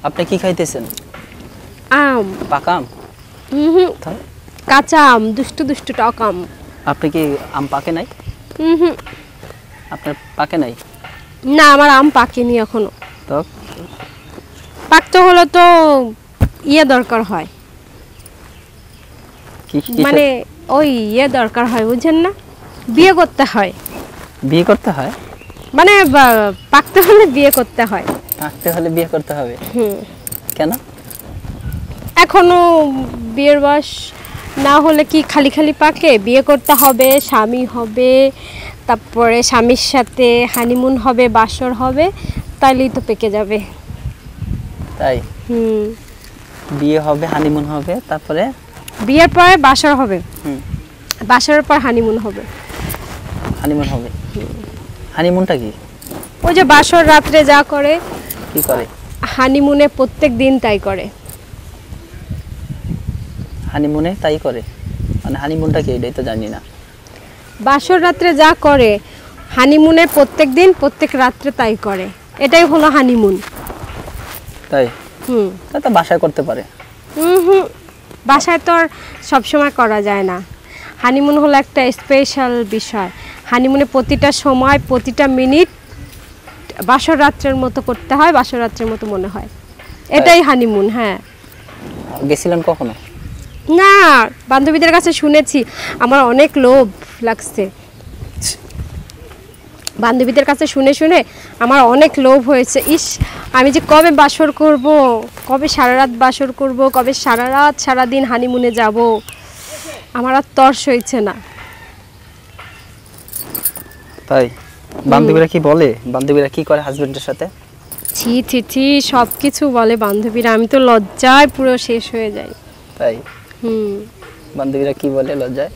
আপনি কি খাইতেছেন? আম। পাকা আম? হুম, কাঁচা আম, দুষ্টু দুষ্টু টক আম। আপনি কি আম পাকে নাই? হুম, আপনার পাকে নাই? না, আমার আম পাকেনি এখনো। তো পাকতে হলে তো দরকার হয়, কি মানে ওই দরকার হয়, বুঝছেন না? বিয়ে করতে হয়। বিয়ে করতে হয়? মানে পাকতে হলে বিয়ে করতে হয়। পাকতে হলে বিয়ে করতে হবে? কেন? এখনো বিয়ের বয়স না হলে কি খালি খালি পাকে? বিয়ে করতে হবে, স্বামী হবে, তারপরে স্বামীর সাথে হানিমুন হবে, বাসর হবে, তাইলেই তো পেকে যাবে। তাই? বিয়ে হবে, হানিমুন হবে, তারপরে বিয়ের পরে বাসর হবে, হুম, বাসরের পর হানিমুন হবে। হানিমুন হবে? হানিমুনটা কি? ওই যে বাসর রাত্রে যা করে, কি করে? হানিমুনে প্রত্যেক দিন তাই করে। হানিমুনে তাই করে? মানে হানিমুনটা কি এটাই তো জানি না। বাসর রাত্রে যা করে, হানিমুনে প্রত্যেক দিন প্রত্যেক রাত্রে তাই করে, এটাই হলো হানিমুন। তাই? তা তো বাসায় করতে পারে। বাসায় তো আর সবসময় করা যায় না। হানিমুন হলো একটা স্পেশাল বিষয়। হানিমুনে প্রতিটা সময়, প্রতিটা মিনিট বাসর রাত্রের মতো করতে হয়, বাসর রাত্রের মতো মনে হয়, এটাই হানিমুন। হ্যাঁ। গেছিলেন কখনো? না, বান্ধবীদের কাছে শুনেছি, আমার অনেক লোভ লাগছে। বান্ধবীদের কাছে শুনে শুনে আমার অনেক লোভ হয়েছে। ইস, আমি যে কবে বাসর করব, কবে সারা রাত বাসর করব, কবে সারা রাত সারাদিন হানিমুনে যাব, আমার আর তর্স হয়েছে না। তাই? বান্ধবীরা কি বলে? বান্ধবীরা কি করে হাজবেন্ডের সাথে? ছি ছি ছি, সব কিছু বলে বান্ধবীরা, আমি তো লজ্জায় পুরো শেষ হয়ে যাই। তাই? বান্ধবীরা কি বলে লজ্জায়?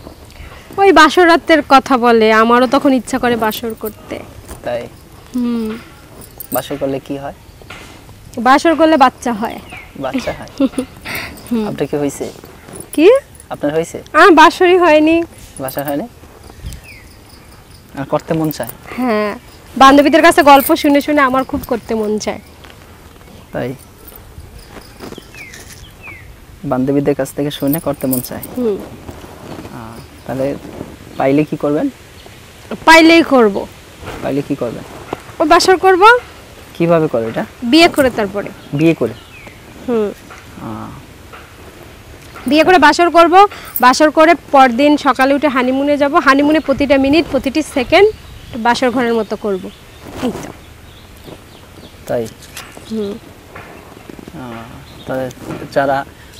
ওই বাসর রাতের কথা বলে, আমারও তখন ইচ্ছা করে বাসর করতে। তাই? বাসর করলে কি হয়? বাসর করলে বাচ্চা হয়। বাচ্চা হয়? আপনার কি হয়েছে? কি? আপনার হয়েছে? বাসরই হয়নি। বাসর হয়নি? আর করতে মন চায়? হ্যাঁ, বান্ধবীদের কাছে গল্প শুনে শুনে আমার খুব করতে মন চায়। তাই? বান্ধবীদের কাছ থেকে শুনে করতে মন চায়? তাহলে পাইলে কি করবেন? পাইলেই করব। পাইলে কি করবেন? ও বাসর করব। কিভাবে করে এটা? বিয়ে করে, তারপরে বিয়ে করে? বিয়ে করে বাসর করব। বাসর করে পরদিন সকালে উঠে হানিমুনে যাব। হানিমুনে প্রতিটা মিনিট, প্রতিটি সেকেন্ড বাসর ঘরের মতো করব। এই তো। তাই? তাহলে যারা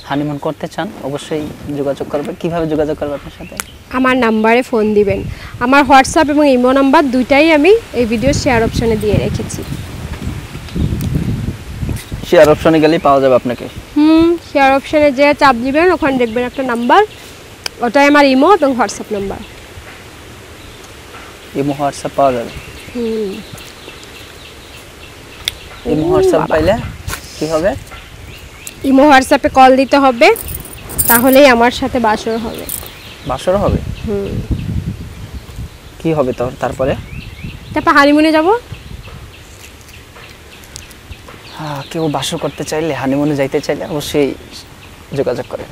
হানিমুন করতে চান অবশ্যই যোগাযোগ করবে। কিভাবে যোগাযোগ করবে আপনার সাথে? আমার নাম্বারে ফোন দিবেন। আমার হোয়াটসঅ্যাপ এবং ইমো নাম্বার দুইটাই আমি এই ভিডিও শেয়ার অপশনে দিয়ে রেখেছি। শেয়ার অপশনে গেলেই পাওয়া যাবে আপনাকে। শেয়ার অপশনে যে চাপ দিবেন, ওখানে দেখবেন একটা নাম্বার, ওটাই আমার ইমো এবং হোয়াটসঅ্যাপ নাম্বার। ইমো হোয়াটসঅ্যাপ পাওয়া যাবে? ইমো হোয়াটসঅ্যাপ পাইলে কি হবে? ইমো হোয়াটসঅ্যাপে কল দিতে হবে, তাহলেই আমার সাথে বাসর হবে। বাসর হবে? কি হবে তারপরে? তারপর হানিমুনে যাব। কেউ বাসর করতে চাইলে, হানিমুনে যাইতে চাইলে অবশ্যই যোগাযোগ করেন।